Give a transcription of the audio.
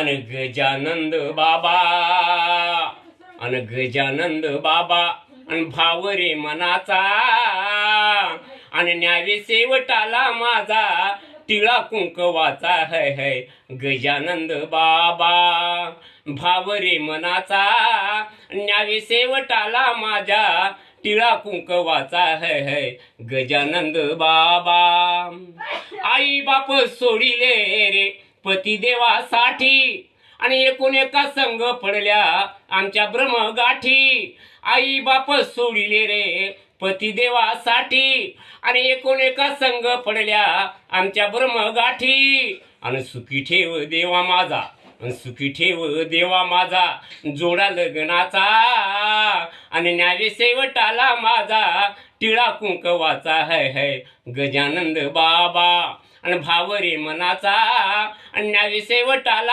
आणि गजानंद बाबा आणि गजानंद बाबा आणि भाव रे मनाचा आणि न्यावे शेवटाला माझा टिळा कुंकवाचा है गजानंद बाबा भाव रे मनाचा न्यावे शेवटाला माझ्या टिळा कुंकवाचा है गजानंद बाबा आई बाप सोडिले रे पती देवासाठी आणि एकूण एका संघ पडल्या आमच्या ब्रह्मगाठी आई बाप सोडिले रे पती देवासाठी आणि एकूण एका संघ पडल्या आमच्या ब्रह्मगाठी आणि सुखी ठेव देवा माझा सुखी ठेव देवा माझा जोडा लग्नाचा आणि न्यावे शेवटाला माझा टिळा कुंकवाचा है गजानंद बाबा आणि भाव रे मनाचा आणि न्यावे शेवटाला